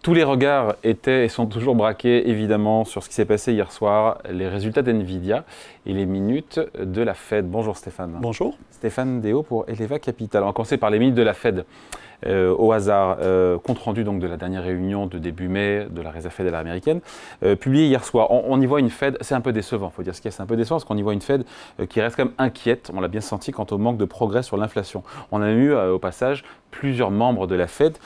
Tous les regards étaient et sont toujours braqués, évidemment, sur ce qui s'est passé hier soir, les résultats d'NVIDIA et les minutes de la Fed. Bonjour Stéphane. Bonjour. Stéphane Déo pour Eleva Capital. On va commencer par les minutes de la Fed. Au hasard, compte rendu donc de la dernière réunion de début mai de la Réserve fédérale américaine, publié hier soir. On y voit une Fed, c'est un peu décevant, il faut dire ce qu'il y a, c'est un peu décevant parce qu'on y voit une Fed qui reste quand même inquiète, on l'a bien senti, quant au manque de progrès sur l'inflation. On a eu au passage plusieurs membres de la Fed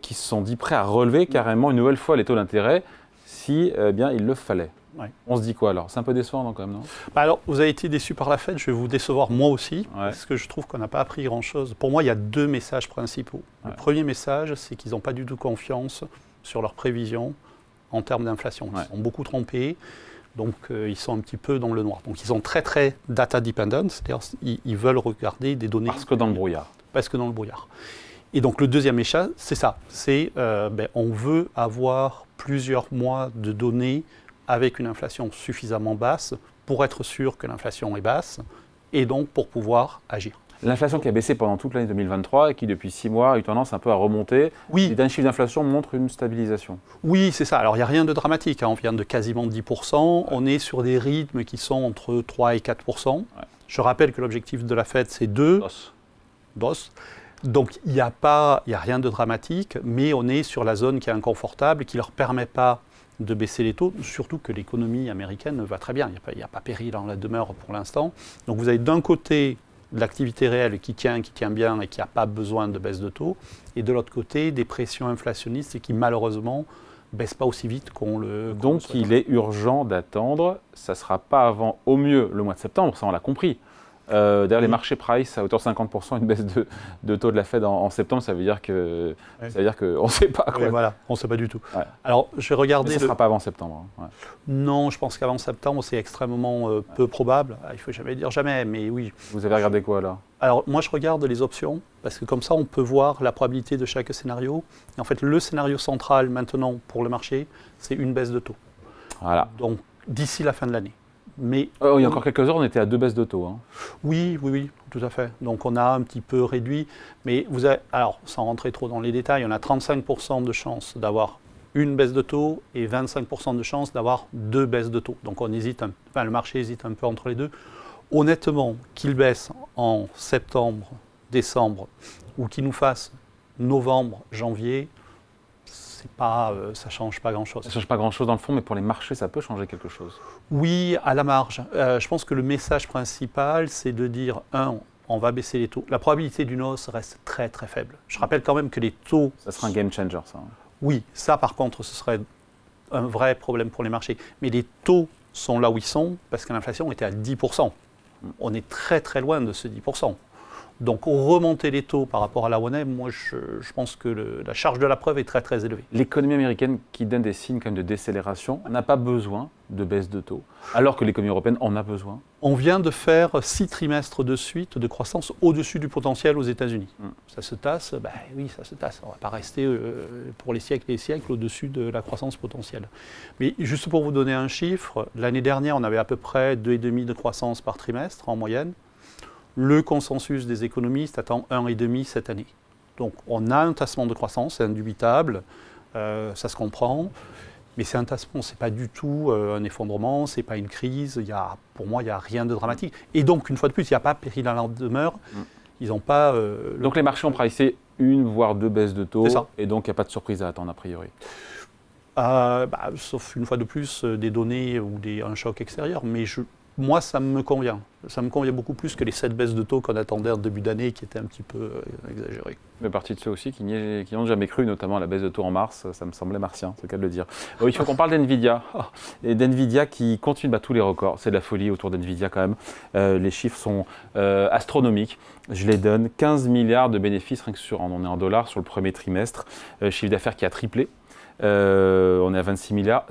qui se sont dit prêts à relever carrément une nouvelle fois les taux d'intérêt si bien il le fallait. Ouais. On se dit quoi alors? C'est un peu décevant quand même, non? Alors, vous avez été déçu par la Fed, je vais vous décevoir moi aussi, parce que je trouve qu'on n'a pas appris grand-chose. Pour moi, il y a deux messages principaux. Le premier message, c'est qu'ils n'ont pas du tout confiance sur leurs prévisions en termes d'inflation. Ils sont beaucoup trompés, donc ils sont un petit peu dans le noir. Donc ils sont très data dependent, c'est-à-dire ils veulent regarder des données... Parce que dans le brouillard. Parce que dans le brouillard. Et donc le deuxième message, c'est ça, c'est on veut avoir plusieurs mois de données avec une inflation suffisamment basse pour être sûr que l'inflation est basse et donc pour pouvoir agir. L'inflation qui a baissé pendant toute l'année 2023 et qui depuis 6 mois a eu tendance un peu à remonter. Oui. Les derniers chiffres d'inflation montrent une stabilisation. Oui, c'est ça. Alors il n'y a rien de dramatique, hein. On vient de quasiment 10%, on est sur des rythmes qui sont entre 3 et 4%. Je rappelle que l'objectif de la Fed c'est 2. DOS. Donc il n'y a rien de dramatique, mais on est sur la zone qui est inconfortable, qui ne leur permet pas de baisser les taux, surtout que l'économie américaine va très bien, il n'y a pas péril en la demeure pour l'instant. Donc vous avez d'un côté l'activité réelle qui tient bien et qui n'a pas besoin de baisse de taux, et de l'autre côté des pressions inflationnistes qui malheureusement ne baissent pas aussi vite qu'on le souhaite. Donc il est urgent d'attendre, ça ne sera pas avant au mieux le mois de septembre, ça on l'a compris. D'ailleurs, les marchés price à hauteur de 50% une baisse de taux de la Fed en septembre, ça veut dire que qu'on ne sait pas. Oui, voilà, on ne sait pas du tout. Alors, je vais regarder. Mais ça ne sera pas avant septembre. Hein. Non, je pense qu'avant septembre, c'est extrêmement peu probable. Il ne faut jamais dire jamais, mais oui. Vous avez regardé quoi là? Alors, moi, je regarde les options, parce que comme ça, on peut voir la probabilité de chaque scénario. Et en fait, le scénario central maintenant pour le marché, c'est une baisse de taux. Voilà. Donc, d'ici la fin de l'année. Mais il y a encore quelques heures, on était à 2 baisses de taux. Hein. Oui, tout à fait. Donc on a un petit peu réduit. Mais vous avez, alors, sans rentrer trop dans les détails, on a 35% de chances d'avoir une baisse de taux et 25% de chances d'avoir 2 baisses de taux. Donc on hésite, le marché hésite un peu entre les deux. Honnêtement, qu'il baisse en septembre, décembre, ou qu'il nous fasse novembre, janvier, ça ne change pas grand-chose. Ça ne change pas grand-chose dans le fond, mais pour les marchés, ça peut changer quelque chose. Oui, à la marge. Je pense que le message principal, c'est de dire, on va baisser les taux. La probabilité d'une hausse reste très faible. Je rappelle quand même que les taux... Ça sera un game changer, ça. Oui, ça par contre, ce serait un vrai problème pour les marchés. Mais les taux sont là où ils sont, parce que l'inflation était à 10%. On est très loin de ce 10%. Donc remonter les taux par rapport à la monnaie, moi je pense que la charge de la preuve est très élevée. L'économie américaine qui donne des signes quand même de décélération n'a pas besoin de baisse de taux, alors que l'économie européenne en a besoin. On vient de faire 6 trimestres de suite de croissance au-dessus du potentiel aux États-Unis. Ça se tasse, oui ça se tasse. On ne va pas rester pour les siècles et les siècles au-dessus de la croissance potentielle. Mais juste pour vous donner un chiffre, l'année dernière on avait à peu près 2,5 de croissance par trimestre en moyenne. Le consensus des économistes attend 1,5 cette année. Donc on a un tassement de croissance, c'est indubitable, ça se comprend, mais c'est un tassement, ce n'est pas du tout un effondrement, ce n'est pas une crise, pour moi il n'y a rien de dramatique. Et donc une fois de plus, il n'y a pas péril à la demeure, ils n'ont pas... Donc les marchés ont pricé 1 voire 2 baisses de taux, et donc il n'y a pas de surprise à attendre a priori. Sauf une fois de plus des données ou un choc extérieur, mais moi, ça me convient. Ça me convient beaucoup plus que les 7 baisses de taux qu'on attendait en début d'année, qui étaient un petit peu exagérées. Mais partie de ceux aussi qui n'ont jamais cru, notamment à la baisse de taux en mars, ça me semblait martien, c'est le cas de le dire. Il faut qu'on parle d'NVIDIA. Et d'NVIDIA qui continue de battre tous les records. C'est de la folie autour d'NVIDIA quand même. Les chiffres sont astronomiques. Je les donne. 15 milliards de bénéfices, rien que on est en dollars, sur le premier trimestre. Chiffre d'affaires qui a triplé. On est à 26 milliards.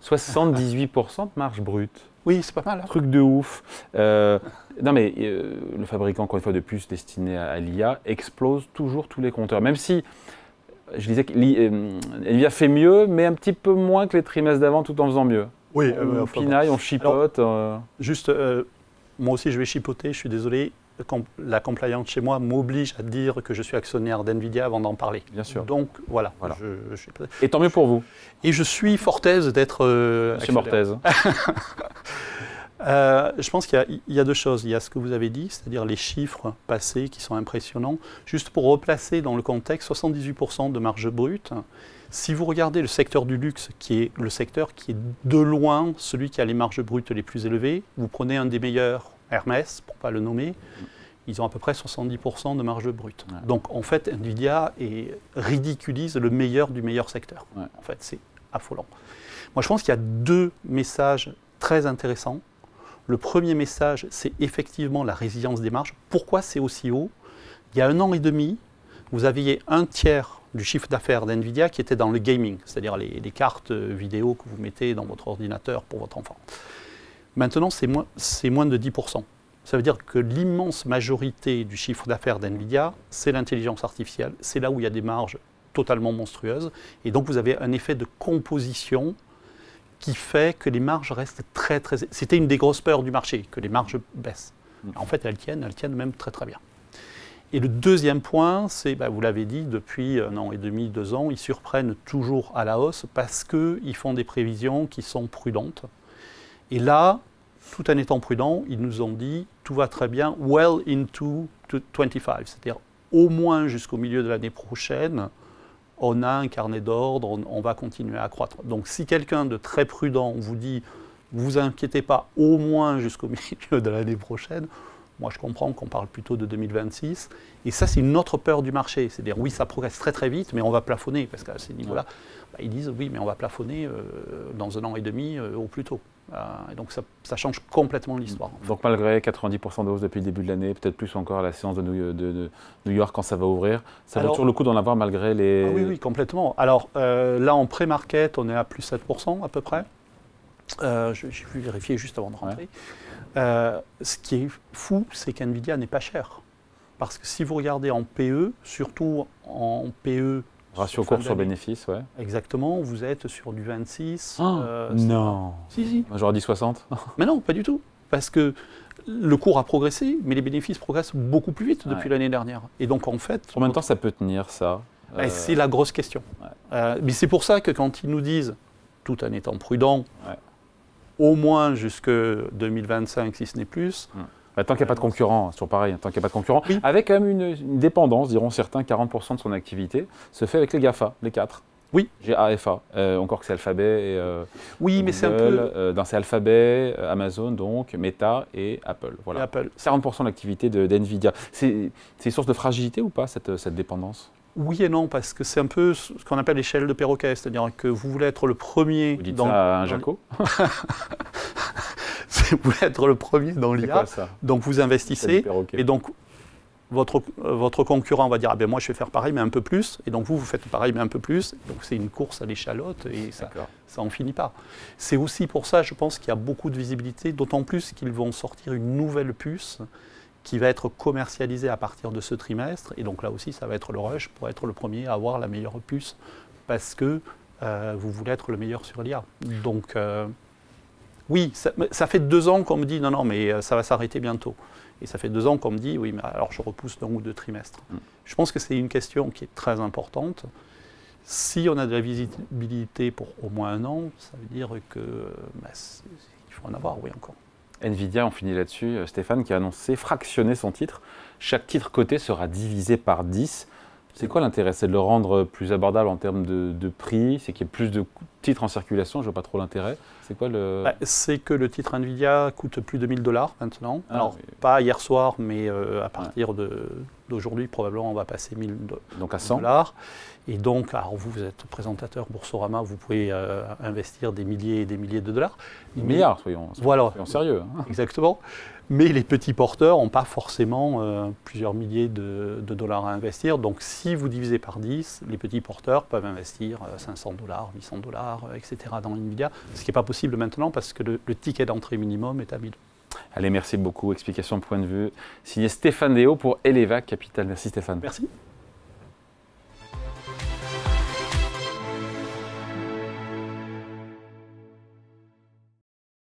78% de marge brute. Oui, c'est pas mal. Hein. Truc de ouf. Non mais le fabricant, encore une fois de puces destiné à l'IA, explose toujours tous les compteurs. Même si, je disais que NVIDIA fait mieux, mais un petit peu moins que les trimestres d'avant, tout en faisant mieux. Oui, on pinaille, on chipote. Juste, moi aussi je vais chipoter, je suis désolé. la compliance chez moi m'oblige à dire que je suis actionnaire d'NVIDIA avant d'en parler. Bien sûr. Donc voilà. Et tant mieux pour vous. Et je suis fort aise d'être Monsieur Mortez. Je pense qu'il y a deux choses. Il y a ce que vous avez dit, c'est-à-dire les chiffres passés qui sont impressionnants. Juste pour replacer dans le contexte, 78% de marge brute. Si vous regardez le secteur du luxe, qui est le secteur qui est de loin celui qui a les marges brutes les plus élevées, vous prenez un des meilleurs, Hermès, pour ne pas le nommer, ils ont à peu près 70% de marge brute. Ouais. Donc en fait, NVIDIA ridiculise le meilleur du meilleur secteur. Ouais. En fait, c'est affolant. Moi, je pense qu'il y a deux messages très intéressants. Le premier message, c'est effectivement la résilience des marges. Pourquoi c'est aussi haut? Il y a 1 an et demi, vous aviez un tiers du chiffre d'affaires d'NVIDIA qui était dans le gaming, c'est-à-dire les cartes vidéo que vous mettez dans votre ordinateur pour votre enfant. Maintenant, c'est moins de 10%. Ça veut dire que l'immense majorité du chiffre d'affaires d'NVIDIA, c'est l'intelligence artificielle. C'est là où il y a des marges totalement monstrueuses. Et donc, vous avez un effet de composition qui fait que les marges restent très, très... C'était une des grosses peurs du marché, que les marges baissent. En fait, elles tiennent même très, très bien. Et le deuxième point, c'est, vous l'avez dit, depuis 1 an et demi, 2 ans, ils surprennent toujours à la hausse parce qu'ils font des prévisions qui sont prudentes. Et là, tout en étant prudents, ils nous ont dit tout va très bien, well into 25, c'est-à-dire au moins jusqu'au milieu de l'année prochaine, on a un carnet d'ordre, on va continuer à croître. Donc si quelqu'un de très prudent vous dit vous inquiétez pas au moins jusqu'au milieu de l'année prochaine, moi je comprends qu'on parle plutôt de 2026. Et ça c'est une autre peur du marché, c'est-à-dire oui ça progresse très très vite mais on va plafonner parce qu'à ces niveaux-là, ils disent oui mais on va plafonner dans 1 an et demi au plus tôt. Et donc ça change complètement l'histoire. Donc malgré 90% de hausse depuis le début de l'année, peut-être plus encore à la séance de New York quand ça va ouvrir, ça vaut toujours le coup d'en avoir malgré les... Oui, complètement. Alors là en pré-market, on est à plus 7% à peu près. J'ai vu vérifier juste avant de rentrer. Ce qui est fou, c'est qu'NVIDIA n'est pas cher. Parce que si vous regardez en PE, surtout en PE... Ratio cours sur bénéfice, ouais. Exactement, vous êtes sur du 26. Non. Si. J'aurais dit 60. Mais non, pas du tout. Parce que le cours a progressé, mais les bénéfices progressent beaucoup plus vite depuis l'année dernière. Et donc en fait... Combien de temps ça peut tenir, ça C'est la grosse question. Mais c'est pour ça que quand ils nous disent, tout en étant prudent, au moins jusque 2025, si ce n'est plus... Tant qu'il n'y a pas de concurrent, c'est toujours pareil, tant qu'il n'y a pas de concurrent, avec quand même une dépendance, diront certains, 40% de son activité, se fait avec les GAFA, les 4. Oui. GAFA, encore que c'est Alphabet et oui, mais c'est un peu... c'est Alphabet, Amazon, donc, Meta et Apple. Voilà. Et Apple. 40% de l'activité d'NVIDIA. C'est une source de fragilité ou pas, cette dépendance? Oui et non, parce que c'est un peu ce qu'on appelle l'échelle de perroquet, c'est-à-dire que vous voulez être le premier... Vous dites ça à un Jaco? Vous voulez être le premier dans l'IA, donc vous investissez, et donc votre concurrent va dire ah ben moi je vais faire pareil mais un peu plus, et donc vous faites pareil mais un peu plus, donc c'est une course à l'échalote et ça en finit pas. C'est aussi pour ça je pense qu'il y a beaucoup de visibilité, d'autant plus qu'ils vont sortir une nouvelle puce qui va être commercialisée à partir de ce trimestre, et donc là aussi ça va être le rush pour être le premier à avoir la meilleure puce, parce que vous voulez être le meilleur sur l'IA. Donc oui, ça fait 2 ans qu'on me dit non, mais ça va s'arrêter bientôt. Et ça fait 2 ans qu'on me dit oui, mais alors je repousse d'1 ou 2 trimestres. Je pense que c'est une question qui est très importante. Si on a de la visibilité pour au moins 1 an, ça veut dire que il faut en avoir, oui, encore. NVIDIA, on finit là-dessus. Stéphane qui a annoncé fractionner son titre. Chaque titre coté sera divisé par 10. C'est quoi l'intérêt? C'est de le rendre plus abordable en termes de prix? C'est qu'il y ait plus de titres en circulation? Je ne vois pas trop l'intérêt. C'est quoi le... C'est que le titre NVIDIA coûte plus de 1 000 $ maintenant. Alors, pas hier soir, mais à partir d'aujourd'hui, probablement, on va passer 1 000 $. Donc à 100 $. Et donc, alors vous êtes présentateur Boursorama, vous pouvez investir des milliers et des milliers de dollars. Des milliards, soyons sérieux. Exactement. Mais les petits porteurs n'ont pas forcément plusieurs milliers de dollars à investir. Donc si vous divisez par 10, les petits porteurs peuvent investir 500 $, 800 $, etc. dans NVIDIA. Ce qui n'est pas possible maintenant parce que le ticket d'entrée minimum est à 1000 $. Allez, merci beaucoup. Explication de point de vue. Signé Stéphane Déo pour Eleva Capital. Merci Stéphane. Merci.